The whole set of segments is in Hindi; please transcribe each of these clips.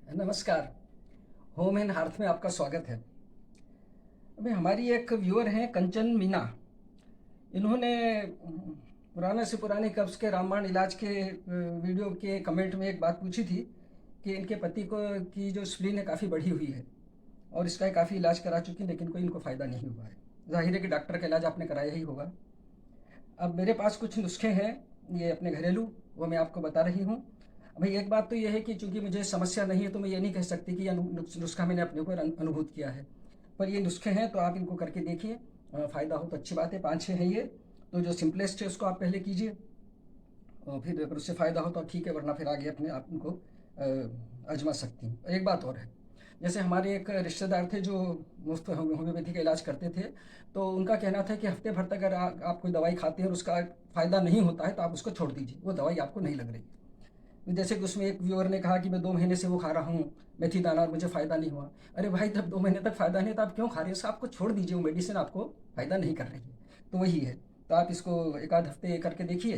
नमस्कार। होम एंड हार्थ में आपका स्वागत है। अभी हमारी एक व्यूअर हैं कंचन मीना। इन्होंने पुराने से पुराने कब्ज़ के रामबाण इलाज के वीडियो के कमेंट में एक बात पूछी थी कि इनके पति को की जो स्प्लीन है काफ़ी बढ़ी हुई है और इसका काफ़ी इलाज करा चुकी हैं, लेकिन कोई इनको फ़ायदा नहीं हुआ है। ज़ाहिर है कि डॉक्टर का इलाज आपने कराया ही होगा। अब मेरे पास कुछ नुस्खे हैं, ये अपने घरेलू, वो मैं आपको बता रही हूँ। भाई एक बात तो ये है कि चूँकि मुझे समस्या नहीं है तो मैं ये नहीं कह सकती कि ये नुस्खा मैंने अपने ऊपर अनुभूत किया है। पर ये नुस्खे हैं तो आप इनको करके देखिए, फ़ायदा हो तो अच्छी बात है। 5-6 हैं ये, तो जो सिंपलेस्ट है उसको आप पहले कीजिए और फिर अगर उससे फ़ायदा हो तो ठीक है, वरना फिर आगे अपने आप इनको आज़मा सकती हैं। एक बात और है, जैसे हमारे एक रिश्तेदार थे जो मुफ्त होम्योपैथी का इलाज करते थे, तो उनका कहना था कि हफ्ते भर तक अगर आप कोई दवाई खाते हैं और उसका फ़ायदा नहीं होता है तो आप उसको छोड़ दीजिए, वो दवाई आपको नहीं लग रही। जैसे कि उसमें एक व्यूअर ने कहा कि मैं 2 महीने से वो खा रहा हूँ मेथी दाना और मुझे फ़ायदा नहीं हुआ। अरे भाई, जब 2 महीने तक फ़ायदा नहीं है तो आप क्यों खा रहे हैं? इसको आपको छोड़ दीजिए, वो मेडिसिन आपको फ़ायदा नहीं कर रही है। तो वही है, तो आप इसको 1 आध हफ्ते करके देखिए।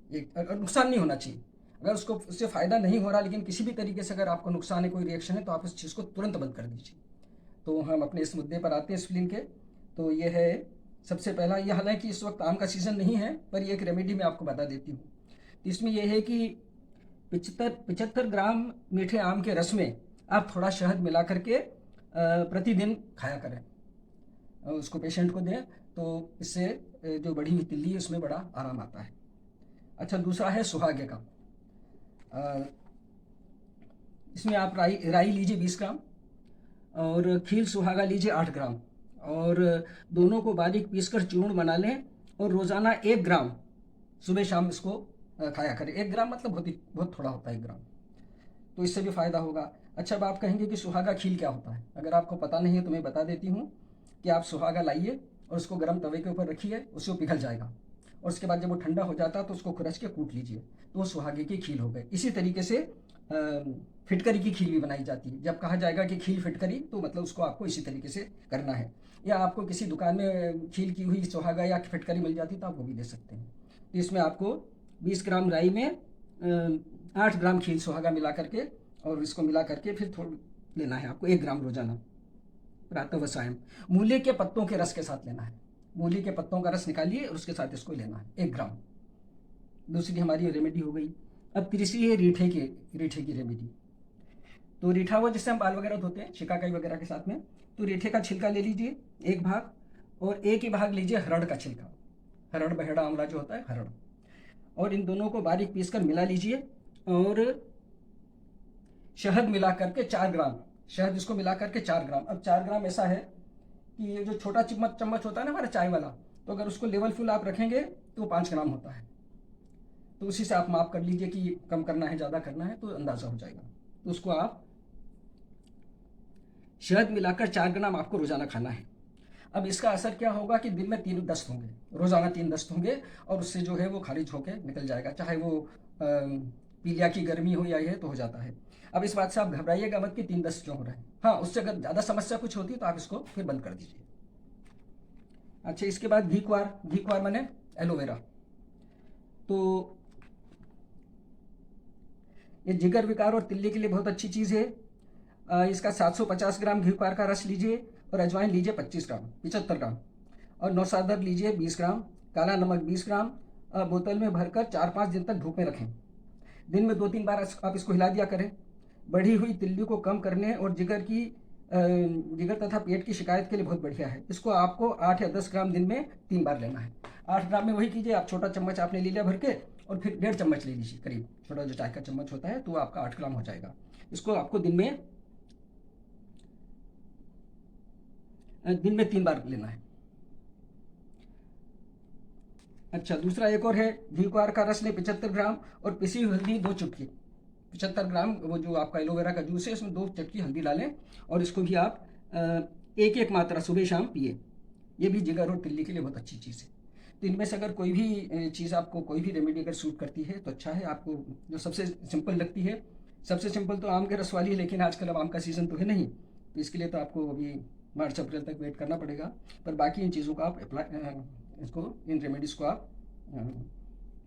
एक नुकसान नहीं होना चाहिए। अगर उसको उससे फ़ायदा नहीं हो रहा लेकिन किसी भी तरीके से अगर आपको नुकसान है, कोई रिएक्शन है, तो आप उस चीज़ को तुरंत बंद कर दीजिए। तो हम अपने इस मुद्दे पर आते हैं स्प्लीन के। तो ये है सबसे पहला, ये हालाँकि इस वक़्त आम का सीज़न नहीं है, पर ये एक रेमेडी मैं आपको बता देती हूँ। तो इसमें ये है कि 75 ग्राम मीठे आम के रस में आप थोड़ा शहद मिला करके प्रतिदिन खाया करें। उसको पेशेंट को दें तो इससे जो बढ़ी हुई तिल्ली है उसमें बड़ा आराम आता है। अच्छा, दूसरा है सुहागे का। अ, इसमें आप राई राई लीजिए 20 ग्राम और खील सुहागा लीजिए 8 ग्राम और दोनों को बारीक पीसकर चूर्ण बना लें और रोज़ाना 1 ग्राम सुबह शाम इसको खाया करें। 1 ग्राम मतलब बहुत थोड़ा होता है 1 ग्राम, तो इससे भी फ़ायदा होगा। अच्छा, अब आप कहेंगे कि सुहागा खील क्या होता है? अगर आपको पता नहीं है तो मैं बता देती हूँ कि आप सुहागा लाइए और उसको गर्म तवे के ऊपर रखिए, उससे वो पिघल जाएगा और उसके बाद जब वो ठंडा हो जाता है तो उसको खुरच के कूट लीजिए, तो वो सुहागे की खील हो गई। इसी तरीके से फिटकरी की खील भी बनाई जाती है। जब कहा जाएगा कि खील फिटकरी, तो मतलब उसको आपको इसी तरीके से करना है। या आपको किसी दुकान में खील की हुई सुहागा या फिटकरी मिल जाती तो आप वो भी ले सकते हैं। तो इसमें आपको 20 ग्राम राई में 8 ग्राम खील सुहागा मिला करके और इसको मिला करके फिर थोड़ा लेना है आपको 1 ग्राम रोजाना, प्रातः व सायं। मूली के पत्तों के रस के साथ लेना है। मूली के पत्तों का रस निकालिए और उसके साथ इसको लेना है 1 ग्राम। दूसरी हमारी रेमेडी हो गई। अब तीसरी है रीठे की रेमेडी। तो रीठा हुआ जिससे हम बाल वगैरह धोते हैं शिकाकाई वगैरह के साथ में, तो रीठे का छिलका ले लीजिए 1 भाग और एक ही भाग लीजिए हरड़ का छिलका। हरड़ बहेड़ा आंवला जो होता है, हरड़। और इन दोनों को बारीक पीसकर मिला लीजिए और शहद मिला करके 4 ग्राम, शहद इसको मिला करके 4 ग्राम। अब 4 ग्राम ऐसा है कि ये जो छोटा चम्मच चम्मच होता है ना हमारा चाय वाला, तो अगर उसको लेवल फुल आप रखेंगे तो 5 ग्राम होता है। तो उसी से आप माप कर लीजिए कि कम करना है ज़्यादा करना है, तो अंदाज़ा हो जाएगा। तो उसको आप शहद मिलाकर 4 ग्राम आपको रोज़ाना खाना है। अब इसका असर क्या होगा कि दिन में 3 दस्त होंगे, रोज़ाना 3 दस्त होंगे और उससे जो है वो खारिज होकर निकल जाएगा, चाहे वो पीलिया की गर्मी हो या ये तो हो जाता है। अब इस बात से आप घबराइएगा मत कि 3 दस्त क्यों हो रहे हैं। हाँ, उससे अगर ज़्यादा समस्या कुछ होती है तो आप इसको फिर बंद कर दीजिए। अच्छा, इसके बाद घी क्वार माने एलोवेरा। तो ये जिगर विकार और तिल्ली के लिए बहुत अच्छी चीज़ है। इसका 750 ग्राम घी क्वार का रस लीजिए और अजवाइन लीजिए 75 ग्राम और नौसादर लीजिए 20 ग्राम, काला नमक 20 ग्राम। बोतल में भरकर 4-5 दिन तक धूप में रखें। दिन में 2-3 बार आप इसको हिला दिया करें। बढ़ी हुई तिल्ली को कम करने और जिगर तथा पेट की शिकायत के लिए बहुत बढ़िया है। इसको आपको 8 या 10 ग्राम दिन में 3 बार लेना है। 8 ग्राम में वही कीजिए, आप छोटा चम्मच आपने ले लिया भर के और फिर 1.5 चम्मच ले लीजिए करीब, छोटा जो चाय का चम्मच होता है, तो आपका 8 ग्राम हो जाएगा। इसको आपको दिन में 3 बार लेना है। अच्छा, दूसरा एक और है, घी क्वार का रस लें 75 ग्राम और पिसी हुई हल्दी 2 चुटकी। 75 ग्राम वो जो आपका एलोवेरा का जूस है उसमें 2 चटकी हल्दी डालें और इसको भी आप एक एक मात्रा सुबह शाम पिए। ये भी जिगर और तिल्ली के लिए बहुत अच्छी चीज़ है। तो इनमें से अगर कोई भी चीज़ आपको, कोई भी रेमेडी अगर सूट करती है तो अच्छा है। आपको जो सबसे सिंपल लगती है, सबसे सिंपल तो आम के रस वाली है, लेकिन आजकल अब आम का सीज़न तो है नहीं, तो इसके लिए तो आपको अभी मार्च अप्रैल तक वेट करना पड़ेगा। पर बाकी इन चीज़ों को आप इसको, इन रेमेडीज़ को आप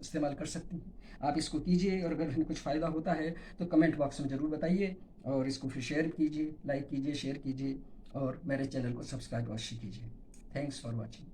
इस्तेमाल कर सकती हैं। आप इसको कीजिए और अगर इन्हें कुछ फ़ायदा होता है तो कमेंट बॉक्स में ज़रूर बताइए और इसको फिर शेयर कीजिए, लाइक कीजिए, शेयर कीजिए और मेरे चैनल को सब्सक्राइब अवश्य कीजिए। Thanks for watching.